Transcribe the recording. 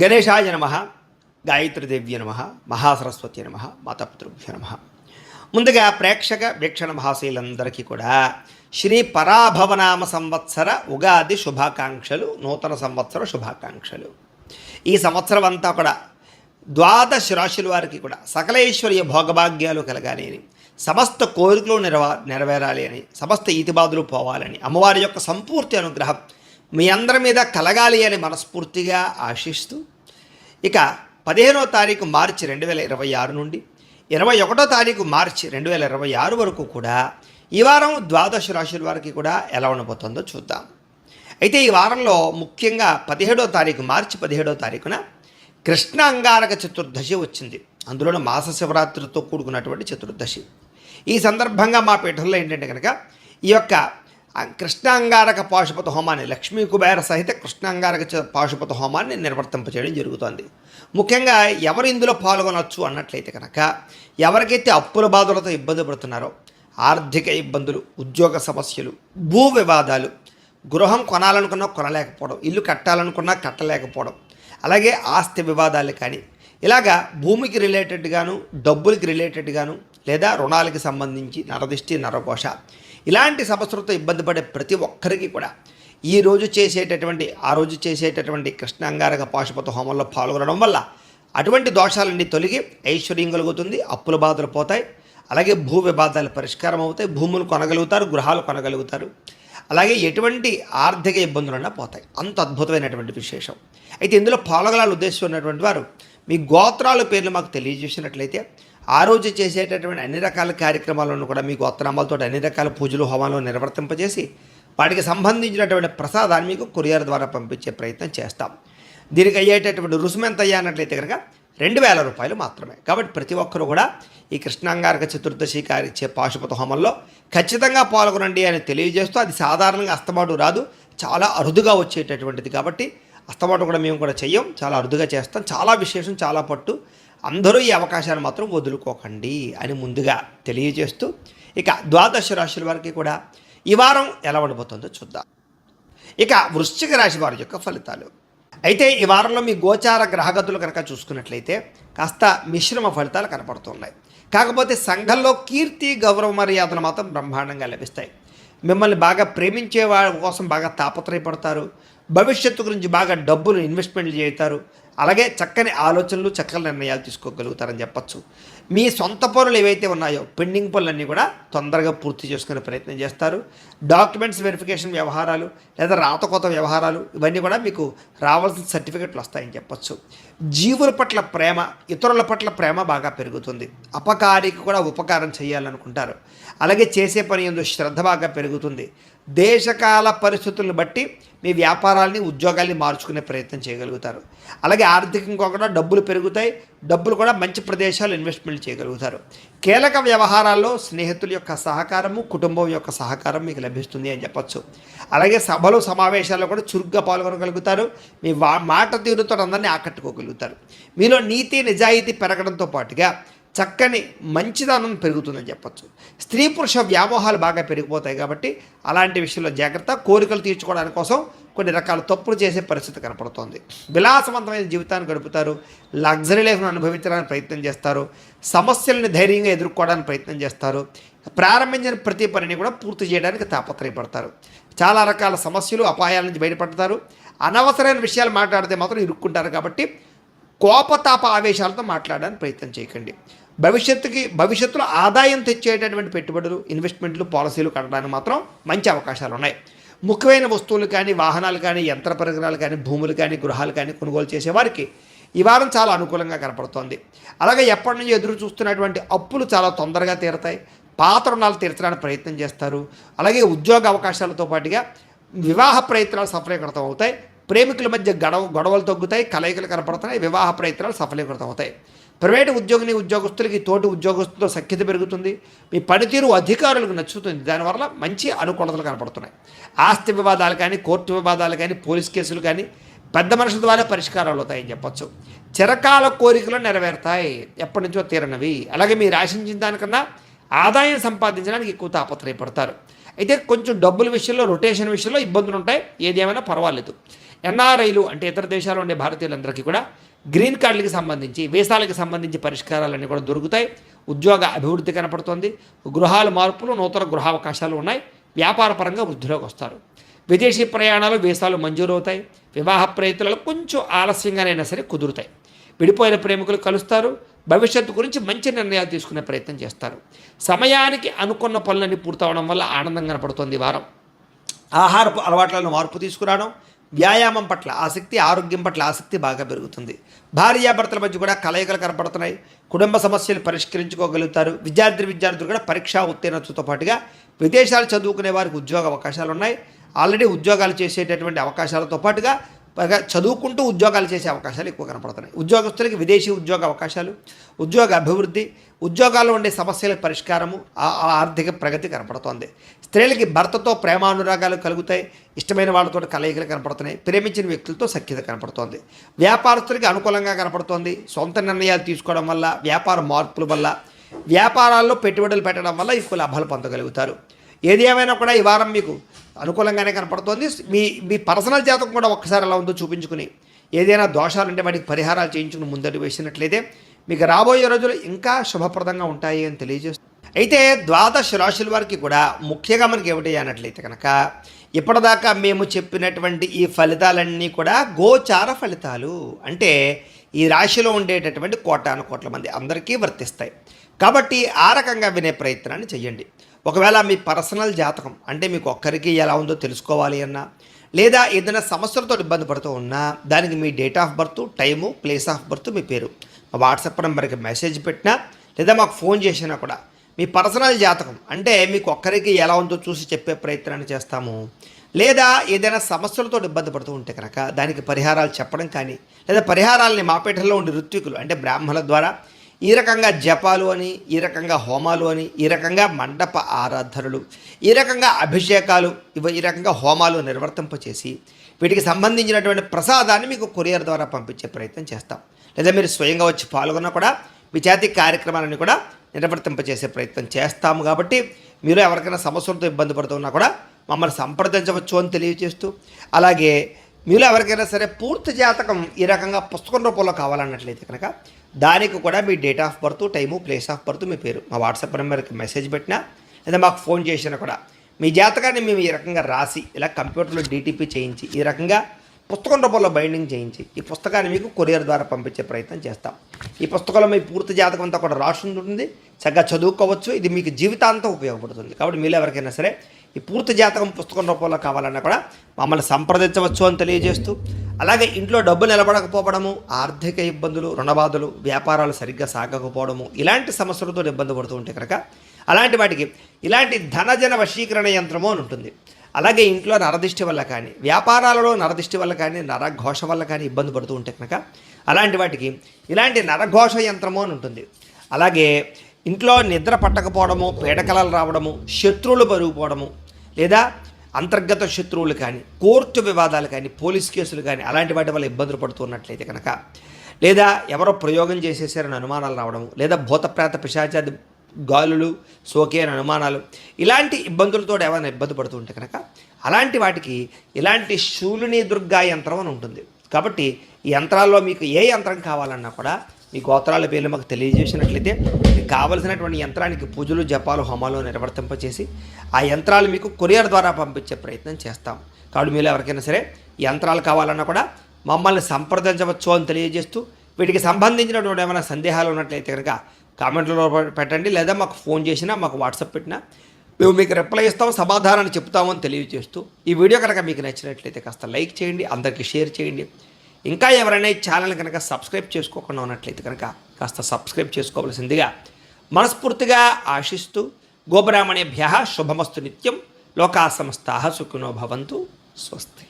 గణేశాయ నమ, గాయత్రీదేవ్య నమ, మహాసరస్వతి నమ, మాతాపితృభ్య నమ. ముందుగా ప్రేక్షక వీక్షణ మహాశైలందరికీ కూడా శ్రీ పరాభవనామ సంవత్సర ఉగాది శుభాకాంక్షలు, నూతన సంవత్సర శుభాకాంక్షలు. ఈ సంవత్సరం అంతా కూడా ద్వాదశ రాశుల వారికి కూడా సకలైశ్వర్య భోగభాగ్యాలు కలగాలి అని, సమస్త కోరికలు నెరవేరాలి అని, సమస్త ఈతిబాదులు పోవాలని, అమ్మవారి యొక్క సంపూర్తి అనుగ్రహం మీ అందరి మీద కలగాలి అని మనస్ఫూర్తిగా ఆశిస్తూ, ఇక 15వ తారీఖు మార్చి 2026 నుండి 21వ తారీఖు మార్చి 2026 వరకు కూడా ఈ వారం ద్వాదశ రాశుల వారికి కూడా ఎలా ఉండబోతుందో చూద్దాం. అయితే ఈ వారంలో ముఖ్యంగా 17వ తారీఖు మార్చి 17వ తారీఖున కృష్ణ అంగారక చతుర్దశి వచ్చింది. అందులోనూ మాస శివరాత్రితో కూడుకున్నటువంటి చతుర్దశి. ఈ సందర్భంగా మా పీఠంలో ఏంటంటే కనుక ఈ యొక్క కృష్ణాంగారక పాశుపత హోమాన్ని, లక్ష్మీ కుబేర సహిత కృష్ణాంగారక పాశుపత హోమాన్ని నిర్వర్తింపచేయడం జరుగుతుంది. ముఖ్యంగా ఎవరు ఇందులో పాల్గొనవచ్చు అన్నట్లయితే కనుక ఎవరికైతే అప్పుల బాధలతో ఇబ్బంది పడుతున్నారో, ఆర్థిక ఇబ్బందులు, ఉద్యోగ సమస్యలు, భూ వివాదాలు, గృహం కొనాలనుకున్నా కొనలేకపోవడం, ఇల్లు కట్టాలనుకున్నా కట్టలేకపోవడం, అలాగే ఆస్తి వివాదాలు కానీ, ఇలాగా భూమికి రిలేటెడ్గాను, డబ్బులకి రిలేటెడ్గాను, లేదా రుణాలకి సంబంధించి నరదిష్టి, నరఘోష, ఇలాంటి సమస్యలతో ఇబ్బంది పడే ప్రతి ఒక్కరికి కూడా ఆ రోజు చేసేటటువంటి కృష్ణాంగారక పాశుపత హోమంలో పాల్గొనడం వల్ల అటువంటి దోషాలన్నీ తొలగి ఐశ్వర్యం కలుగుతుంది, అప్పుల బాధలు పోతాయి, అలాగే భూ వివాదాలు పరిష్కారం అవుతాయి, భూములు కొనగలుగుతారు, గృహాలు కొనగలుగుతారు, అలాగే ఎటువంటి ఆర్థిక ఇబ్బందులన్నా పోతాయి. అంత అద్భుతమైనటువంటి విశేషం. అయితే ఇందులో పాల్గొనాలని ఉద్దేశం ఉన్నటువంటి వారు మీ గోత్రాల పేర్లు మాకు తెలియజేసినట్లయితే ఆ రోజు చేసేటటువంటి అన్ని రకాల కార్యక్రమాలను కూడా మీ గోత్రనామాలతో అన్ని రకాల పూజలు, హోమాలు నిర్వర్తింపజేసి వాటికి సంబంధించినటువంటి ప్రసాదాన్ని మీకు కొరియర్ ద్వారా పంపించే ప్రయత్నం చేస్తాం. దీనికి అయ్యేటటువంటి రుసుము ఎంత అయ్యానట్లయితే కనుక 2000 రూపాయలు మాత్రమే. కాబట్టి ప్రతి ఒక్కరూ కూడా ఈ కృష్ణాంగారక చతుర్దశి పాశుపత హోమంలో ఖచ్చితంగా పాల్గొనండి అని తెలియజేస్తూ, అది సాధారణంగా అస్తమాటు రాదు, చాలా అరుదుగా వచ్చేటటువంటిది. కాబట్టి అస్తమాటు కూడా మేము కూడా చెయ్యం, చాలా అరుదుగా చేస్తాం. చాలా విశేషం, చాలా పట్టు. అందరూ ఈ అవకాశాన్ని మాత్రం వదులుకోకండి అని ముందుగా తెలియజేస్తూ, ఇక ద్వాదశ రాశుల వారికి కూడా ఈ వారం ఎలా ఉండబోతుందో చూద్దాం. ఇక వృశ్చిక రాశి వారి యొక్క ఫలితాలు. అయితే ఈ వారంలో మీ గోచార గ్రహగతులు కనుక చూసుకున్నట్లయితే కాస్త మిశ్రమ ఫలితాలు కనపడుతున్నాయి. కాకపోతే సంఘంలో కీర్తి, గౌరవ మర్యాదలు మాత్రం బ్రహ్మాండంగా లభిస్తాయి. మిమ్మల్ని బాగా ప్రేమించే వారి కోసం బాగా తాపత్రయపడతారు. భవిష్యత్తు గురించి బాగా డబ్బులు ఇన్వెస్ట్మెంట్లు చేస్తారు. అలాగే చక్కని ఆలోచనలు, చక్కని నిర్ణయాలు తీసుకోగలుగుతారని చెప్పచ్చు. మీ సొంత పనులు ఏవైతే ఉన్నాయో పెండింగ్ పనులన్నీ కూడా తొందరగా పూర్తి చేసుకునే ప్రయత్నం చేస్తారు. డాక్యుమెంట్స్ వెరిఫికేషన్ వ్యవహారాలు లేదా రాతకోత వ్యవహారాలు, ఇవన్నీ కూడా మీకు రావాల్సిన సర్టిఫికెట్లు వస్తాయని చెప్పచ్చు. జీవుల పట్ల ప్రేమ, ఇతరుల పట్ల ప్రేమ బాగా పెరుగుతుంది. అపకారికి కూడా ఉపకారం చేయాలనుకుంటారు. అలాగే చేసే పని యందు శ్రద్ధ బాగా పెరుగుతుంది. దేశకాల పరిస్థితులను బట్టి మీ వ్యాపారాలని, ఉద్యోగాల్ని మార్చుకునే ప్రయత్నం చేయగలుగుతారు. అలాగే ఆర్థికంగా కూడా డబ్బులు పెరుగుతాయి. డబ్బులు కూడా మంచి ప్రదేశాలు ఇన్వెస్ట్మెంట్ చేయగలుగుతారు. కీలక వ్యవహారాల్లో స్నేహితుల యొక్క సహకారము, కుటుంబం యొక్క సహకారం మీకు లభిస్తుంది అని చెప్పచ్చు. అలాగే సభలు, సమావేశాల్లో కూడా చురుగ్గా పాల్గొనగలుగుతారు. మీ మాట తీరుతో అందరినీ ఆకట్టుకోగలుగుతారు. మీలో నీతి, నిజాయితీ పెరగడంతో పాటుగా చక్కని మంచిదనం పెరుగుతుందని చెప్పచ్చు. స్త్రీ పురుష వ్యామోహాలు బాగా పెరిగిపోతాయి. కాబట్టి అలాంటి విషయంలో జాగ్రత్త. కోరికలు తీర్చుకోవడానికి కోసం కొన్ని రకాల తప్పులు చేసే పరిస్థితి కనపడుతోంది. విలాసవంతమైన జీవితాన్ని గడుపుతారు. లగ్జరీ లైఫ్ను అనుభవించడానికి ప్రయత్నం చేస్తారు. సమస్యలను ధైర్యంగా ఎదుర్కోవడానికి ప్రయత్నం చేస్తారు. ప్రారంభించిన ప్రతి పనిని కూడా పూర్తి చేయడానికి తాపత్రయపడతారు. చాలా రకాల సమస్యలు, అపాయాల నుంచి బయటపడతారు. అనవసరమైన విషయాలు మాట్లాడితే మాత్రం ఇరుక్కుంటారు. కాబట్టి కోపతాప ఆవేశాలతో మాట్లాడడానికి ప్రయత్నం చేయకండి. భవిష్యత్తులో ఆదాయం తెచ్చేటటువంటి పెట్టుబడులు, ఇన్వెస్ట్మెంట్లు, పాలసీలు కట్టడానికి మాత్రం మంచి అవకాశాలు ఉన్నాయి. ముఖ్యమైన వస్తువులు కానీ, వాహనాలు కానీ, యంత్ర పరికరాలు కానీ, భూములు కానీ, గృహాలు కానీ కొనుగోలు చేసేవారికి ఈ వారం చాలా అనుకూలంగా కనపడుతోంది. అలాగే ఎప్పటి నుంచి ఎదురు చూస్తున్నటువంటి అప్పులు చాలా తొందరగా తీరతాయి. పాత రుణాలు తీర్చడానికి ప్రయత్నం చేస్తారు. అలాగే ఉద్యోగ అవకాశాలతో పాటుగా వివాహ ప్రయత్నాలు సఫలీకృతం అవుతాయి. ప్రేమికుల మధ్య గొడవలు తగ్గుతాయి. కలయికలు కనపడుతున్నాయి. వివాహ ప్రయత్నాలు సఫలీకృతం అవుతాయి. ప్రైవేటు ఉద్యోగులకి తోటి ఉద్యోగస్తులతో సఖ్యత పెరుగుతుంది. మీ పనితీరు అధికారులకు నచ్చుతుంది. దానివల్ల మంచి అనుకూలతలు కనపడుతున్నాయి. ఆస్తి వివాదాలు కానీ, కోర్టు వివాదాలు కానీ, పోలీస్ కేసులు కానీ పెద్ద మనుషుల ద్వారా పరిష్కారాలు అవుతాయని చెప్పచ్చు. చిరకాల కోరికలు నెరవేరుతాయి, ఎప్పటి నుంచో తీరనవి. అలాగే మీరు ఆశించిన దానికన్నా ఆదాయం సంపాదించడానికి ఎక్కువ తాపత్రయపడతారు. అయితే కొంచెం డబ్బుల విషయంలో, రొటేషన్ విషయంలో ఇబ్బందులు ఉంటాయి. ఏదేమైనా పర్వాలేదు. ఎన్ఆర్ఐలు అంటే ఇతర దేశాల్లో ఉండే భారతీయులందరికీ కూడా గ్రీన్ కార్డులకి సంబంధించి వీసాలకి సంబంధించి పరిష్కారాలన్నీ కూడా దొరుకుతాయి. ఉద్యోగ అభివృద్ధి కనపడుతుంది. గృహాల మార్పులు, నూతన గృహావకాశాలు ఉన్నాయి. వ్యాపార పరంగా వృద్ధిలోకి వస్తారు. విదేశీ ప్రయాణాలు, వీసాలు మంజూరు అవుతాయి. వివాహ ప్రయత్నాలు కొంచెం ఆలస్యంగానైనా సరే కుదురుతాయి. విడిపోయిన ప్రేమికులు కలుస్తారు. భవిష్యత్తు గురించి మంచి నిర్ణయాలు తీసుకునే ప్రయత్నం చేస్తారు. సమయానికి అనుకున్న పనులన్నీ పూర్తవడం వల్ల ఆనందం కనపడుతుంది ఈ వారం. ఆహారపు అలవాట్లను మార్పు తీసుకురావడం, వ్యాయామం పట్ల ఆసక్తి, ఆరోగ్యం పట్ల ఆసక్తి బాగా పెరుగుతుంది. భార్యాభర్తల మధ్య కూడా కలయికలు కనపడుతున్నాయి. కుటుంబ సమస్యలు పరిష్కరించుకోగలుగుతారు. విద్యార్థులు కూడా పరీక్షా ఉత్తీర్ణతతో పాటుగా విదేశాలు చదువుకునే వారికి ఉద్యోగ అవకాశాలు ఉన్నాయి. ఆల్రెడీ ఉద్యోగాలు చేసేటటువంటి అవకాశాలతో పాటుగా చదువుకుంటూ ఉద్యోగాలు చేసే అవకాశాలు ఎక్కువ కనపడుతున్నాయి. ఉద్యోగస్తులకి విదేశీ ఉద్యోగ అవకాశాలు, ఉద్యోగ అభివృద్ధి, ఉద్యోగాల్లో ఉండే సమస్యల పరిష్కారము, ఆర్థిక ప్రగతి కనపడుతోంది. స్త్రీలకి భర్తతో ప్రేమానురాగాలు కలుగుతాయి. ఇష్టమైన వాళ్ళతో కలయికలు కనపడుతున్నాయి. ప్రేమించిన వ్యక్తులతో సఖ్యత కనపడుతోంది. వ్యాపారస్తులకి అనుకూలంగా కనపడుతోంది. సొంత నిర్ణయాలు తీసుకోవడం వల్ల, వ్యాపార మార్పుల వల్ల, వ్యాపారాల్లో పెట్టుబడులు పెట్టడం వల్ల ఎక్కువ లాభాలు పొందగలుగుతారు. ఏది ఏమైనా కూడా ఈ వారం మీకు అనుకూలంగానే కనపడుతోంది. మీ పర్సనల్ జాతకం కూడా ఒక్కసారి ఎలా ఉందో చూపించుకుని ఏదైనా దోషాలు ఉంటే వాటికి పరిహారాలు చేయించుకుని ముందడుగు వేసినట్లయితే మీకు రాబోయే రోజులు ఇంకా శుభప్రదంగా ఉంటాయి అని తెలియజేస్తుంది. అయితే ద్వాదశ రాశుల వారికి కూడా ముఖ్యంగా మనకి ఏమిటి అన్నట్లయితే కనుక ఇప్పటిదాకా మేము చెప్పినటువంటి ఈ ఫలితాలన్నీ కూడా గోచార ఫలితాలు. అంటే ఈ రాశిలో ఉండేటటువంటి కోటాను కోట్ల మంది అందరికీ వర్తిస్తాయి. కాబట్టి ఆ రకంగా వినే ప్రయత్నాన్ని చెయ్యండి. ఒకవేళ మీ పర్సనల్ జాతకం అంటే మీకు ఒక్కరికి ఎలా ఉందో తెలుసుకోవాలి అన్నా, లేదా ఏదైనా సమస్యలతో ఇబ్బంది పడుతూ ఉన్నా దానికి మీ date of birth, time, place of birth, మీ పేరు మా వాట్సాప్ నెంబర్కి మెసేజ్ పెట్టినా లేదా మాకు ఫోన్ చేసినా కూడా మీ పర్సనల్ జాతకం అంటే మీకు ఒక్కరికి ఎలా ఉందో చూసి చెప్పే ప్రయత్నాన్ని చేస్తాము. లేదా ఏదైనా సమస్యలతో ఇబ్బంది పడుతూ ఉంటే కనుక దానికి పరిహారాలు చెప్పడం కానీ, లేదా పరిహారాలని మాపేటలో ఉండే ఋత్వికులు అంటే బ్రాహ్మణుల ద్వారా ఈ రకంగా జపాలు అని, ఈ రకంగా హోమాలు అని, ఈ రకంగా మండప ఆరాధనలు, ఈ రకంగా అభిషేకాలు, ఈ రకంగా హోమాలు నిర్వర్తింపచేసి వీటికి సంబంధించినటువంటి ప్రసాదాన్ని మీకు కొరియర్ ద్వారా పంపించే ప్రయత్నం చేస్తాం. లేదా మీరు స్వయంగా వచ్చి పాల్గొన్నా కూడా మీ చేతి కార్యక్రమాలను కూడా నిర్వర్తింపచేసే ప్రయత్నం చేస్తాము. కాబట్టి మీరు ఎవరికైనా సమస్యలతో ఇబ్బంది పడుతున్నా కూడా మమ్మల్ని సంప్రదించవచ్చు అని తెలియజేస్తూ, అలాగే మీరు ఎవరికైనా సరే పూర్తి జాతకం ఈ రకంగా పుస్తకం రూపంలో కావాలన్నట్లయితే కనుక దానికి కూడా మీ date of birth, time, place of birth, మీ పేరు మా వాట్సాప్ నెంబర్కి మెసేజ్ పెట్టినా లేదా మాకు ఫోన్ చేసినా కూడా మీ జాతకాన్ని మేము ఈ రకంగా రాసి ఇలా కంప్యూటర్లో డీటీపీ చేయించి ఈ రకంగా పుస్తకం రూపంలో బైండింగ్ చేయించి ఈ పుస్తకాన్ని మీకు కొరియర్ ద్వారా పంపించే ప్రయత్నం చేస్తాం. ఈ పుస్తకంలో మీ పూర్తి జాతకం అంతా కూడా రాసి ఉంటుంది. చక్కగా చదువుకోవచ్చు. ఇది మీకు జీవితాంతం ఉపయోగపడుతుంది. కాబట్టి మీరు ఎవరికైనా సరే ఈ పూర్తి జాతకం పుస్తకం రూపంలో కావాలన్నా కూడా మమ్మల్ని సంప్రదించవచ్చు అని తెలియజేస్తూ, అలాగే ఇంట్లో డబ్బు నిలబడకపోవడము, ఆర్థిక ఇబ్బందులు, రుణబాధలు, వ్యాపారాలు సరిగ్గా సాగకపోవడము, ఇలాంటి సమస్యలతో ఇబ్బంది పడుతూ ఉంటే కనుక అలాంటి వాటికి ఇలాంటి ధనజన వశీకరణ యంత్రము అని ఉంటుంది. అలాగే ఇంట్లో నరదిష్టి వల్ల కానీ, వ్యాపారాలలో నరదిష్టి వల్ల కానీ, నరఘోష వల్ల కానీ ఇబ్బంది పడుతూ ఉంటే కనుక అలాంటి వాటికి ఇలాంటి నరఘోష యంత్రము అని ఉంటుంది. అలాగే ఇంట్లో నిద్ర పట్టకపోవడము, పీడకలలు రావడము, శత్రువులు పెరిగిపోవడము, లేదా అంతర్గత శత్రువులు కానీ, కోర్టు వివాదాలు కానీ, పోలీస్ కేసులు కానీ అలాంటి వాటి వల్ల ఇబ్బందులు పడుతున్నట్లయితే కనుక, లేదా ఎవరో ప్రయోగం చేసేసారని అనుమానాలు రావడము, లేదా భూతప్రేత పిశాచాది గాలులు సోకే అని అనుమానాలు, ఇలాంటి ఇబ్బందులతో ఏమైనా ఇబ్బంది పడుతుంటే కనుక అలాంటి వాటికి ఇలాంటి శూలిని దుర్గా యంత్రం అని ఉంటుంది. కాబట్టి ఈ యంత్రాల్లో మీకు ఏ యంత్రం కావాలన్నా కూడా మీ గోత్రాల పేర్లు మాకు తెలియజేసినట్లయితే మీకు కావలసినటువంటి యంత్రానికి పూజలు, జపాలు, హోమాలు నిర్వర్తింపచేసి ఆ యంత్రాలు మీకు కొరియర్ ద్వారా పంపించే ప్రయత్నం చేస్తాం. కాబట్టి మీరు ఎవరికైనా సరే యంత్రాలు కావాలన్నా కూడా మమ్మల్ని సంప్రదించవచ్చు అని తెలియజేస్తూ, వీటికి సంబంధించినటువంటి ఏమైనా సందేహాలు ఉన్నట్లయితే కనుక కామెంట్లో పెట్టండి, లేదా మాకు ఫోన్ చేసినా మాకు వాట్సాప్ పెట్టినా మేము మీకు రిప్లై ఇస్తాం, సమాధానాన్ని చెప్తామని తెలియజేస్తూ, ఈ వీడియో కనుక మీకు నచ్చినట్లయితే కాస్త లైక్ చేయండి, అందరికీ షేర్ చేయండి. ఇంకా ఎవరైనా ఈ ఛానల్ కనుక సబ్స్క్రైబ్ చేసుకోకుండా ఉన్నట్లయితే కనుక కాస్త సబ్స్క్రైబ్ చేసుకోవాల్సిందిగా మనస్ఫూర్తిగా ఆశిస్తూ, గోబ్రాహ్మణేభ్యః శుభమస్తు నిత్యం, లోకా సమస్తాః సుఖినో భవంతు. స్వస్తి.